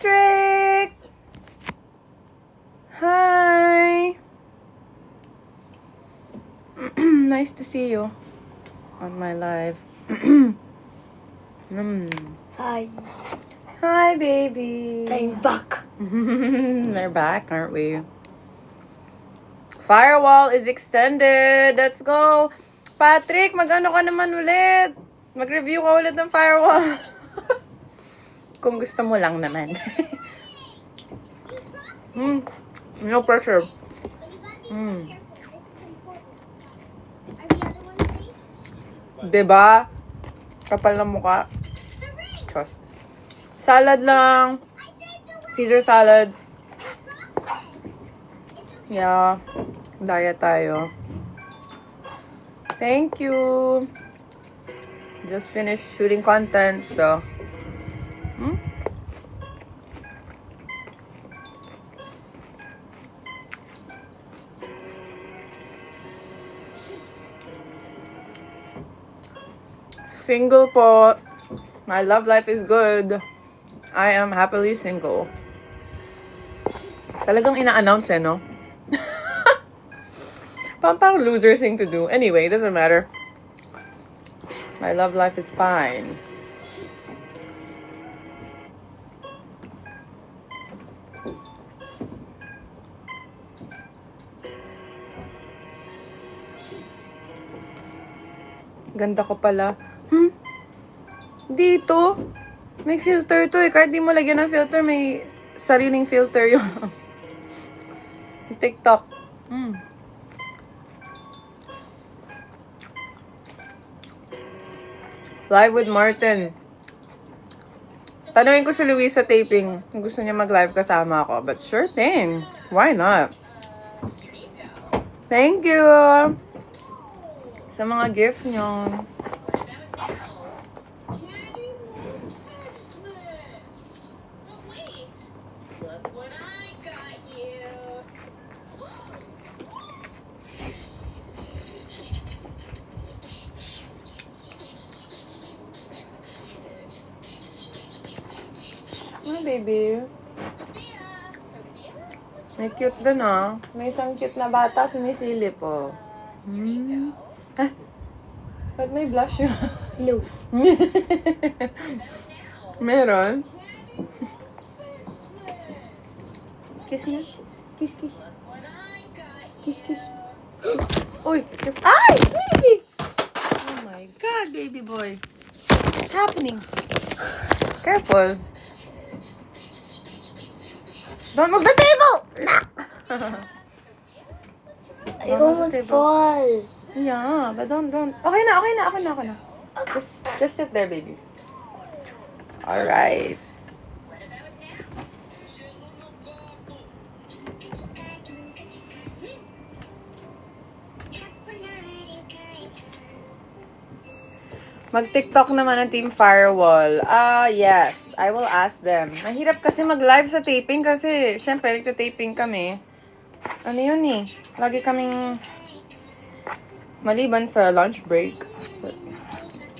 Patrick! Hi! Nice to see you on my live. Hi. Hi, baby. I'm back. They're back, aren't we? Firewall is extended. Let's go. Patrick, mag-ano ka naman ulit? Mag-review ka ulit ng firewall. Kung gusto mo lang naman. No pressure. Diba? Kapal ng mukha. Chos. Salad lang. Caesar salad. Yeah. Diet tayo. Thank you. Just finished shooting content, so. Single po. My love life is good. I am happily single. Talagang ina-announce no? Parang loser thing to do. Anyway, doesn't matter. My love life is fine. Ganda ko pala. Dito, may filter to eh. Kahit di mo lagyan ng filter, may sariling filter yung TikTok. Live with Martin. Tanungin ko si Luis sa taping kung gusto niya mag-live kasama ako. But sure thing. Why not? Thank you sa mga gift nyo. Baby. May cute dun May isang cute na bata sumisilip Ba't may blush yun? No. Meron? Kiss na. Kiss, kiss. Kiss, kiss. Uy! Ay! Baby! Oh my God, baby boy. What's happening? Careful. Don't move the table! I almost fall. Yeah, but don't. Okay na. Just sit there, baby. Alright. Mag-TikTok naman ang Team Firewall. Yes. I will ask them. Mahirap kasi mag-live sa taping kasi, syempre, nagta-taping kami. Ano yun lagi kaming maliban sa lunch break.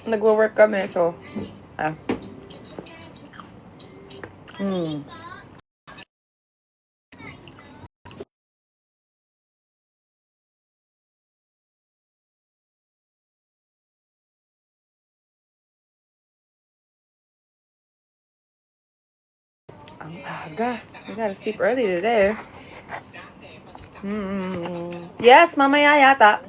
Nagwo-work kami, so, Ang aga. We gotta sleep early today. Yes, mamaya yata.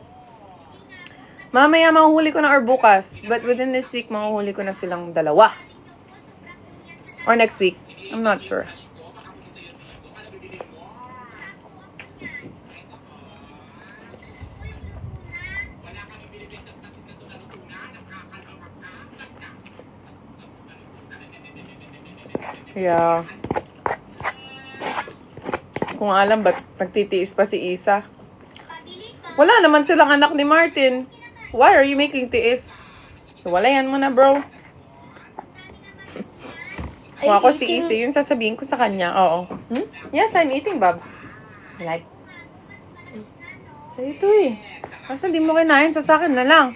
Mamaya mahuhuli ko na or bukas. But within this week, mahuhuli ko na silang dalawa. Or next week. I'm not sure. Yeah. Kung alam ba't nagtitiis pa si Isa. Wala naman silang anak ni Martin. Why are you making tiis? Walayan mo na, bro. Kung ako si Isa, yun sasabihin ko sa kanya. Oo. Yes, I'm eating, Bob. Like. So, ito Kaso hindi mo kinain, so sa akin na lang.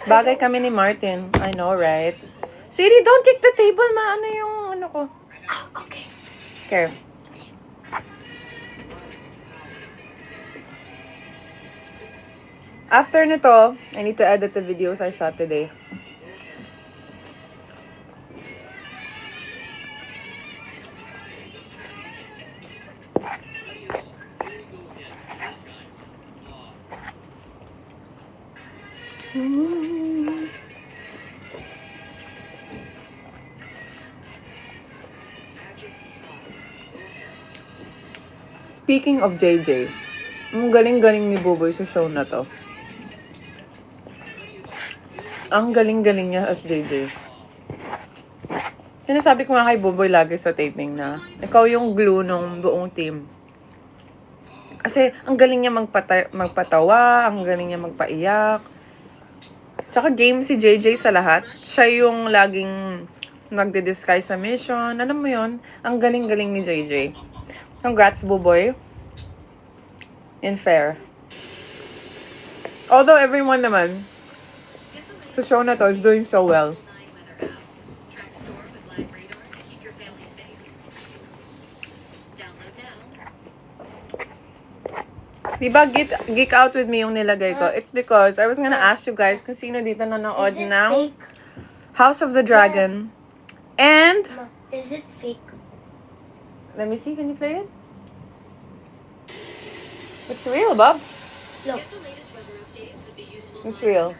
Bagay kami ni Martin. I know, right? Sweetie, don't kick the table, ano yung ano ko. Okay. Okay. After nito, I need to edit the videos I shot today. Speaking of JJ, ang galing-galing ni Buboy sa show na to. Ang galing-galing niya as JJ. Sinasabi ko nga kay Buboy lagi sa taping na ikaw yung glue ng buong team. Kasi ang galing niya magpatawa, ang galing niya magpaiyak. Tsaka game si JJ sa lahat. Siya yung laging nagde-disguise sa mission. Alam mo yon, ang galing-galing ni JJ. Congrats, Buboy. In fair. Although everyone naman sa show na to is doing so well. Diba geek out with me yung nilagay ko? It's because I was gonna ask you guys kung sino dito nanood Is this ng fake? House of the Dragon. And, Ma, is this fake? let me see, can you play it? It's real, Bob. Look. It's real.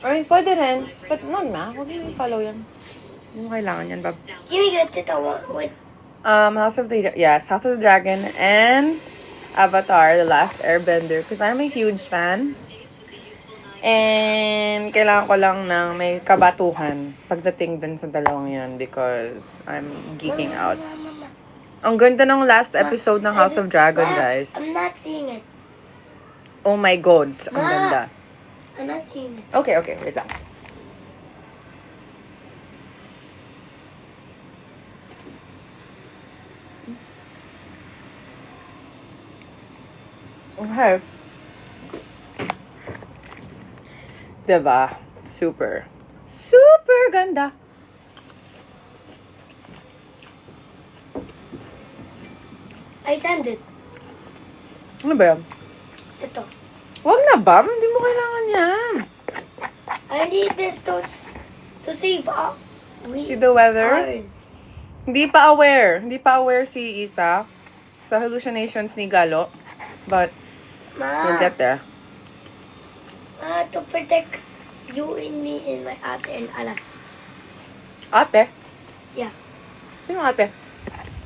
Ay, pwede rin. But no na, huwag mo i-follow yan. Hindi mo kailangan yan, Bob. Give me good to one with. House of the Dragon and Avatar, The Last Airbender. Because I'm a huge fan. And kailangan ko lang ng may kabatuhan pagdating dun sa dalawang yan because I'm geeking out. Mama. Ang ganda ng last episode ng House of Dragon, guys. I'm not seeing it. Oh my God, ang Ma. ganda. I'm not seeing it. Okay, wait lang. Okay. Diba? Super ganda. I sent it. Ano ba yan? Ito. Wag na ba? Hindi mo kailangan yan. I need this to save See the weather? ours. Hindi pa aware si Isa sa hallucinations ni Galo. But, we'll Ma, get there. to protect you and me and my ate and alas. Ate? Yeah. Sino ate?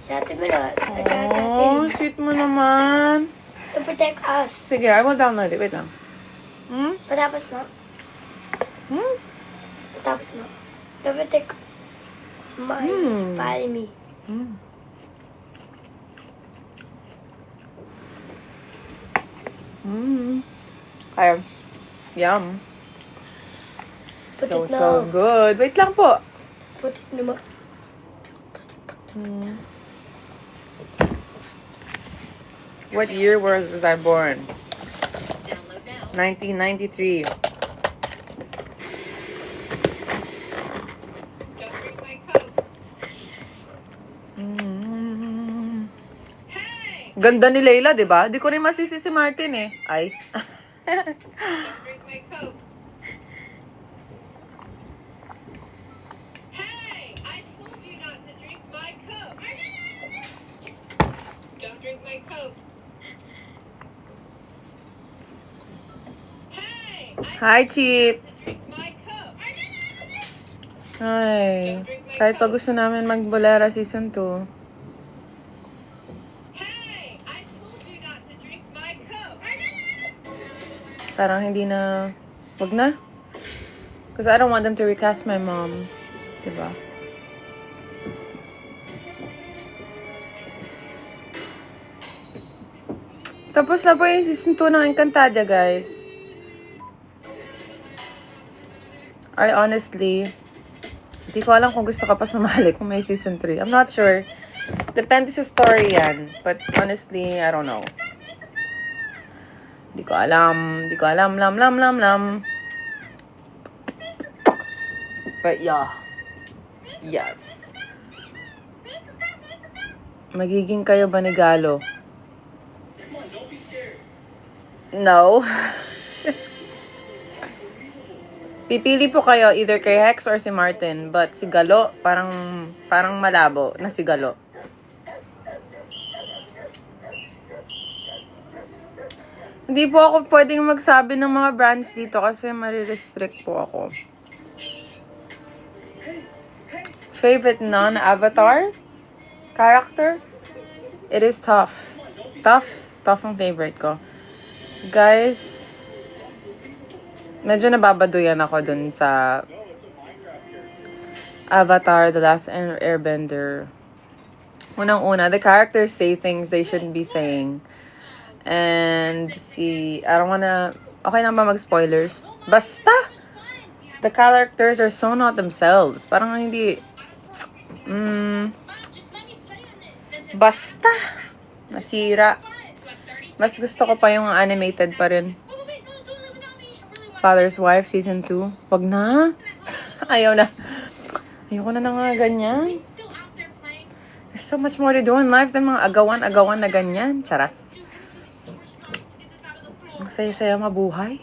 Sa ate mo na. Sa ate Oh, rin. sweet mo naman. To protect us. Sige, I will download it. Wait lang. Hmm? Patapos mo. Hmm? Patapos mo. To protect my family. Hmm. Hmm. Kaya. Yum. Put So it now. good. Wait lang po. Put it naman. Hmm. What year was I born? 1993. Mm. Ganda ni Layla, di ba? Di ko rin masisi si Martin eh. Ay. Don't drink my Coke. Hey, I told you not to drink my Coke. Don't drink my Coke. Hey, I Hi, Chip. to drink my Coke. Ay. Kahit pa gusto namin mag-Bolera Season 2. Hey, I told you not to drink my Coke. Parang hindi na... Wag na. Because I don't want them to recast my mom. Diba? Tapos na po yung Season 2 ng Encantadia, guys. I honestly... Hindi ko alam kung gusto ka pa sumali kung may Season 3. I'm not sure. Depende sa story yan. But honestly, I don't know. Hindi ko alam. Lam. But yeah. Yes. Magiging kayo ba ni Galo? No. Pipili po kayo either kay Hex or si Martin. But si Galo, parang malabo na si Galo. Hindi po ako pwedeng magsabi ng mga brands dito kasi marirestrict po ako. Favorite non-Avatar character? It is tough. Tough ang favorite ko. Guys, medyo nababaduyan ako dun sa Avatar, The Last Airbender. Unang-una, the characters say things they shouldn't be saying. And I don't wanna, okay lang ba mag-spoilers? Basta, the characters are so not themselves. Parang hindi, basta, nasira. Mas gusto ko pa yung animated pa rin. Father's Wife, Season 2. Wag na. Ayaw na. Ayoko na nga ganyan. There's so much more to do in life than mga agawan na ganyan. Charas. Ang saya-saya mabuhay.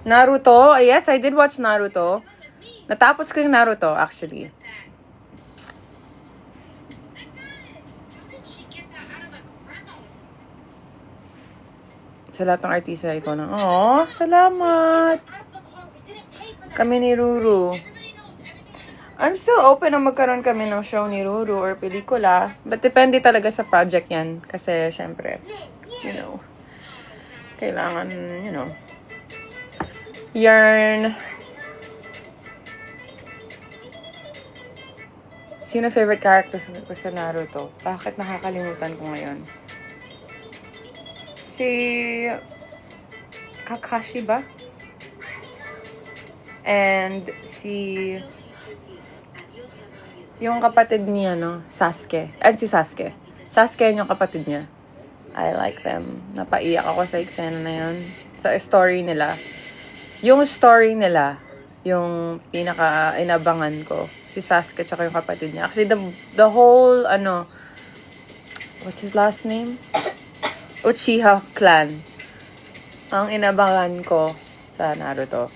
Naruto. Yes, I did watch Naruto. Natapos ko yung Naruto, actually. Sa lahat ng artista ko na, oh, salamat. Kami ni Ruru. I'm still open na magkaroon kami ng show ni Ruru or pelikula. But depende talaga sa project yan. Kasi, syempre, kailangan, yarn. Sino favorite characters ko sa Naruto? Bakit nakakalimutan ko ngayon? Si Kakashi ba? And yung kapatid niya, Sasuke. And si Sasuke. Sasuke yung kapatid niya. I like them. Napaiyak ako sa eksena na yun. Sa story nila. Yung story nila, yung pinaka-inabangan ko. Si Sasuke tsaka yung kapatid niya. Actually, the whole, what's his last name? Uchiha clan. Ang inabangan ko sa Naruto.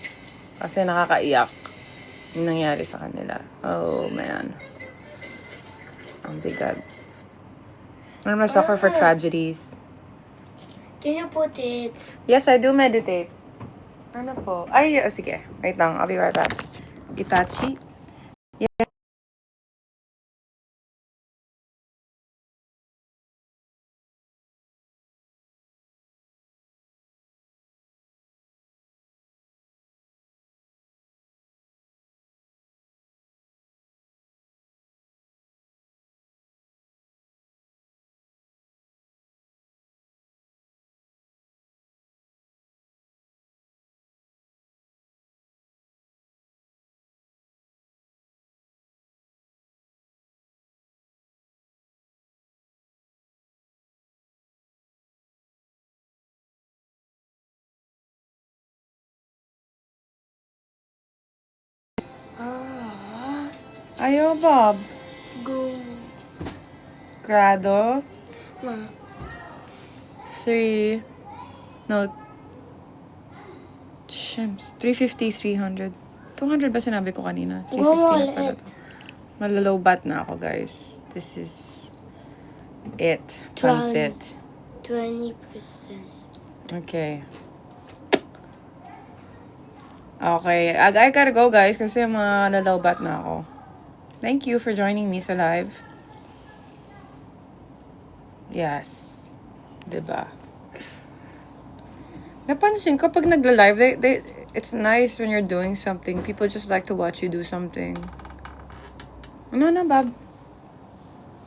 Kasi nakakaiyak yung nangyari sa kanila. Oh, man. Ang bigat. I'm a sucker for tragedies. Can you put it? Yes, I do meditate. Ano po? Ay, sige. Wait lang. I'll be right back. Itachi? Yeah. Ayo, Bob. Go. Grado. Ma. 3. No. Shims. 350, 300. 200 ba sinabi ko kanina? 350 Go na pala ulit. to. Malalow bat na ako, guys. This is it. Pansit. 20%. Okay. Okay. I gotta go, guys, kasi malalow bat na ako. Thank you for joining me sa live. Yes. Diba? Napansin ko pag nagla-live, it's nice when you're doing something. People just like to watch you do something. Ano na, Bob?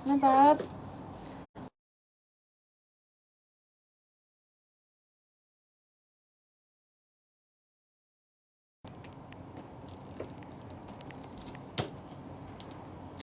Ano, Bob?